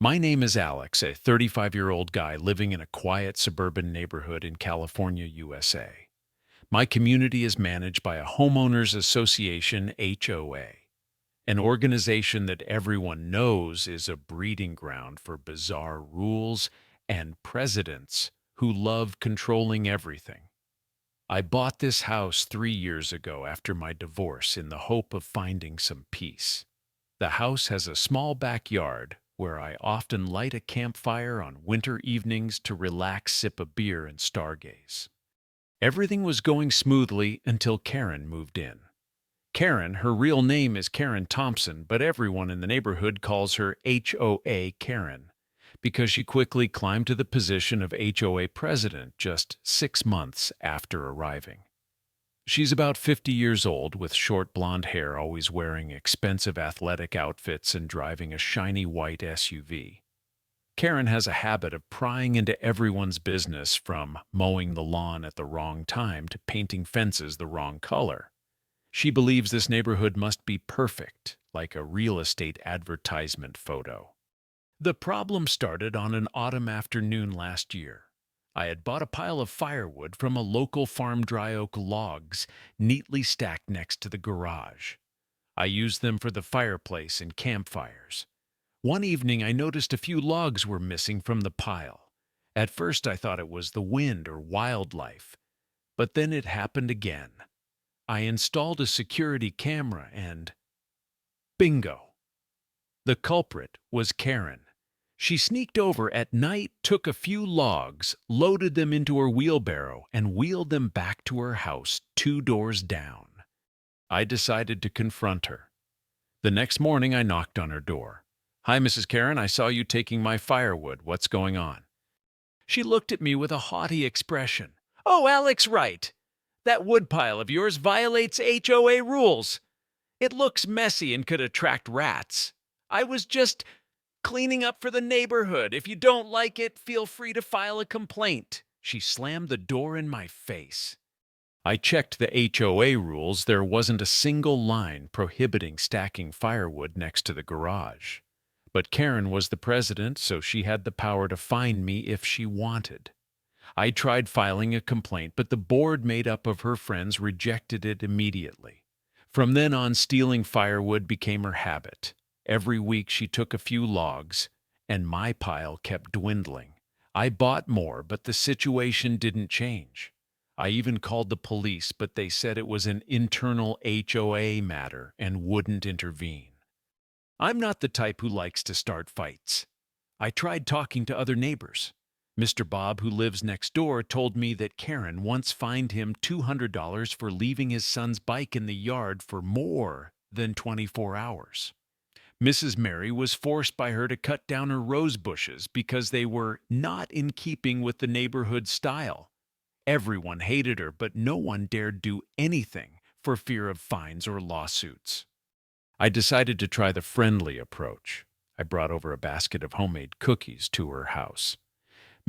My name is Alex, a 35-year-old guy living in a quiet suburban neighborhood in California, USA. My community is managed by a homeowners association, HOA, an organization that everyone knows is a breeding ground for bizarre rules and presidents who love controlling everything. I bought this house 3 years ago after my divorce in the hope of finding some peace. The house has a small backyard where I often light a campfire on winter evenings to relax, sip a beer, and stargaze. Everything was going smoothly until Karen moved in. Karen, her real name is Karen Thompson, but everyone in the neighborhood calls her HOA Karen because she quickly climbed to the position of HOA president just 6 months after arriving. She's about 50 years old, with short blonde hair, always wearing expensive athletic outfits and driving a shiny white SUV. Karen has a habit of prying into everyone's business, from mowing the lawn at the wrong time to painting fences the wrong color. She believes this neighborhood must be perfect, like a real estate advertisement photo. The problem started on an autumn afternoon last year. I had bought a pile of firewood from a local farm, dry oak logs, neatly stacked next to the garage. I used them for the fireplace and campfires. One evening, I noticed a few logs were missing from the pile. At first, I thought it was the wind or wildlife, but then it happened again. I installed a security camera and bingo! The culprit was Karen. She sneaked over at night, took a few logs, loaded them into her wheelbarrow, and wheeled them back to her house 2 doors down. I decided to confront her. The next morning, I knocked on her door. "Hi, Mrs. Karen, I saw you taking my firewood. What's going on?" She looked at me with a haughty expression. "Oh, Alex, right. That woodpile of yours violates HOA rules. It looks messy and could attract rats. I was just cleaning up for the neighborhood. If you don't like it, feel free to file a complaint." She slammed the door in my face. I checked the HOA rules. There wasn't a single line prohibiting stacking firewood next to the garage. But Karen was the president, so she had the power to fine me if she wanted. I tried filing a complaint, but the board, made up of her friends, rejected it immediately. From then on, stealing firewood became her habit. Every week she took a few logs, and my pile kept dwindling. I bought more, but the situation didn't change. I even called the police, but they said it was an internal HOA matter and wouldn't intervene. I'm not the type who likes to start fights. I tried talking to other neighbors. Mr. Bob, who lives next door, told me that Karen once fined him $200 for leaving his son's bike in the yard for more than 24 hours. Mrs. Mary was forced by her to cut down her rose bushes because they were not in keeping with the neighborhood style. Everyone hated her, but no one dared do anything for fear of fines or lawsuits. I decided to try the friendly approach. I brought over a basket of homemade cookies to her house.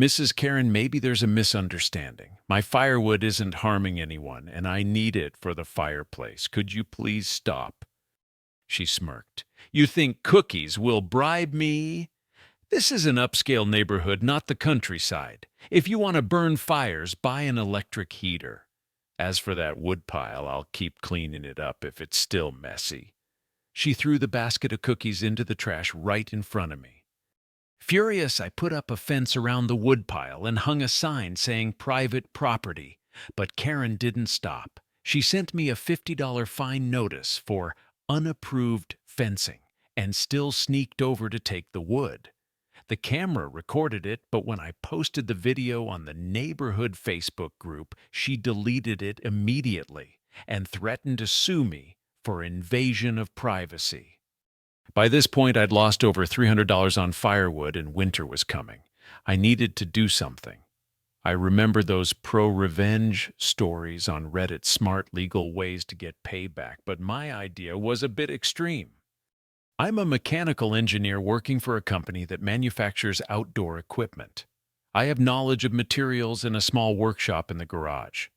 "Mrs. Karen, maybe there's a misunderstanding. My firewood isn't harming anyone, and I need it for the fireplace. Could you please stop?" She smirked. "You think cookies will bribe me? This is an upscale neighborhood, not the countryside. If you want to burn fires, buy an electric heater. As for that woodpile, I'll keep cleaning it up if it's still messy." She threw the basket of cookies into the trash right in front of me. Furious, I put up a fence around the woodpile and hung a sign saying "private property." But Karen didn't stop. She sent me a $50 fine notice for unapproved fencing and still sneaked over to take the wood. The camera recorded it, but when I posted the video on the neighborhood Facebook group, she deleted it immediately and threatened to sue me for invasion of privacy. By this point, I'd lost over $300 on firewood, and winter was coming. I needed to do something. I remember those pro-revenge stories on Reddit, smart legal ways to get payback, but my idea was a bit extreme. I'm a mechanical engineer working for a company that manufactures outdoor equipment. I have knowledge of materials and a small workshop in the garage.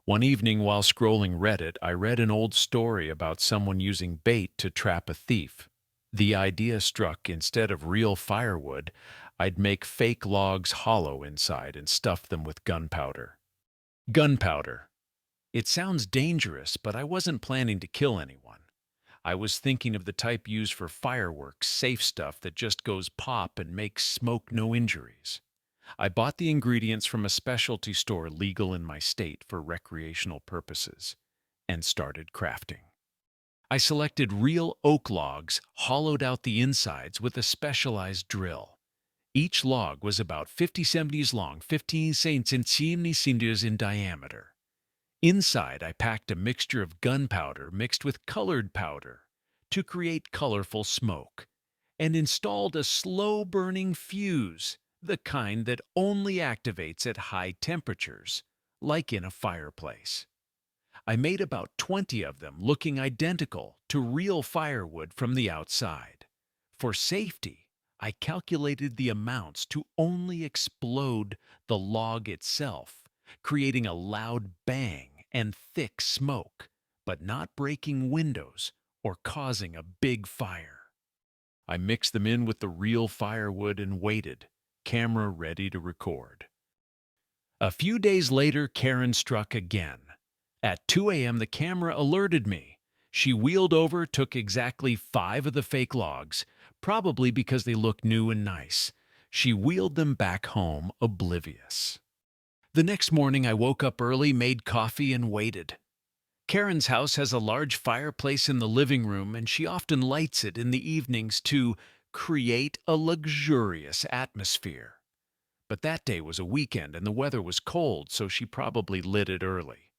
One evening, while scrolling Reddit, I read an old story about someone using bait to trap a thief. The idea struck instead of real firewood, I'd make fake logs hollow inside and stuff them with gunpowder. Gunpowder. It sounds dangerous, but I wasn't planning to kill anyone. I was thinking of the type used for fireworks, safe stuff that just goes pop and makes smoke no injuries. I bought the ingredients from a specialty store legal in my state for recreational purposes and started crafting. I selected real oak logs, hollowed out the insides with a specialized drill. Each log was about 50 centimeters long, 15 centimeters in diameter. Inside, I packed a mixture of gunpowder mixed with colored powder to create colorful smoke, and installed a slow-burning fuse, the kind that only activates at high temperatures, like in a fireplace. I made about 20 of them looking identical to real firewood from the outside. For safety, I calculated the amounts to only explode the log itself, creating a loud bang and thick smoke, but not breaking windows or causing a big fire. I mixed them in with the real firewood and waited, camera ready to record. A few days later, Karen struck again. At 2 a.m., the camera alerted me. She wheeled over, took exactly 5 of the fake logs, probably because they looked new and nice. She wheeled them back home, oblivious. The next morning, I woke up early, made coffee, and waited. Karen's house has a large fireplace in the living room, and she often lights it in the evenings to create a luxurious atmosphere. But that day was a weekend, and the weather was cold, so she probably lit it early.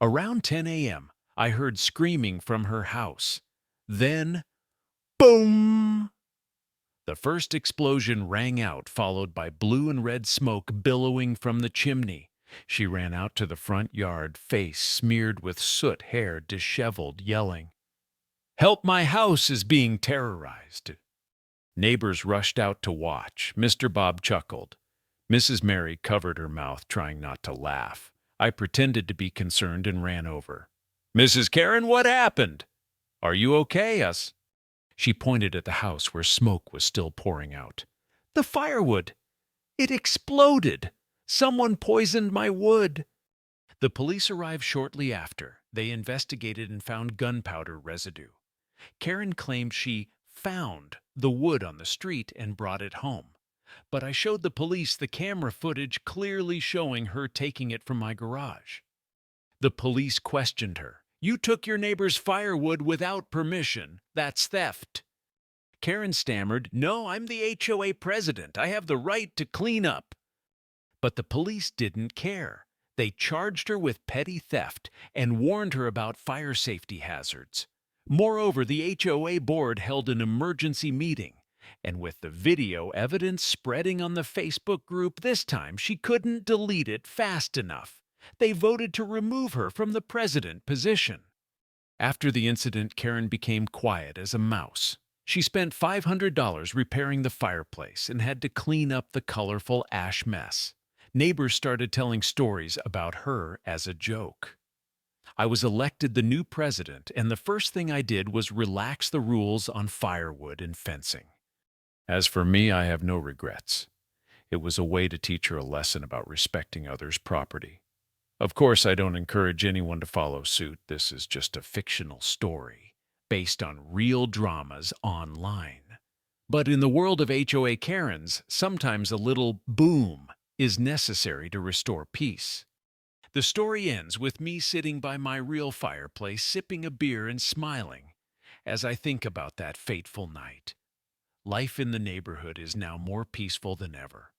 Around 10 a.m., I heard screaming from her house. Then, boom! The first explosion rang out, followed by blue and red smoke billowing from the chimney. She ran out to the front yard, face smeared with soot, hair disheveled, yelling, "Help, my house is being terrorized." Neighbors rushed out to watch. Mr. Bob chuckled. Mrs. Mary covered her mouth, trying not to laugh. I pretended to be concerned and ran over. "Mrs. Karen, what happened? Are you okay, us?" She pointed at the house where smoke was still pouring out. "The firewood! It exploded! Someone poisoned my wood!" The police arrived shortly after. They investigated and found gunpowder residue. Karen claimed she found the wood on the street and brought it home. But I showed the police the camera footage clearly showing her taking it from my garage. The police questioned her. "You took your neighbor's firewood without permission. That's theft." Karen stammered, "No, I'm the HOA president. I have the right to clean up." But the police didn't care. They charged her with petty theft and warned her about fire safety hazards. Moreover, the HOA board held an emergency meeting, and with the video evidence spreading on the Facebook group this time, she couldn't delete it fast enough. They voted to remove her from the president position. After the incident, Karen became quiet as a mouse. She spent $500 repairing the fireplace and had to clean up the colorful ash mess. Neighbors started telling stories about her as a joke. I was elected the new president, and the first thing I did was relax the rules on firewood and fencing. As for me, I have no regrets. It was a way to teach her a lesson about respecting others' property. Of course, I don't encourage anyone to follow suit. This is just a fictional story based on real dramas online. But in the world of HOA Karens, sometimes a little boom is necessary to restore peace. The story ends with me sitting by my real fireplace, sipping a beer and smiling as I think about that fateful night. Life in the neighborhood is now more peaceful than ever.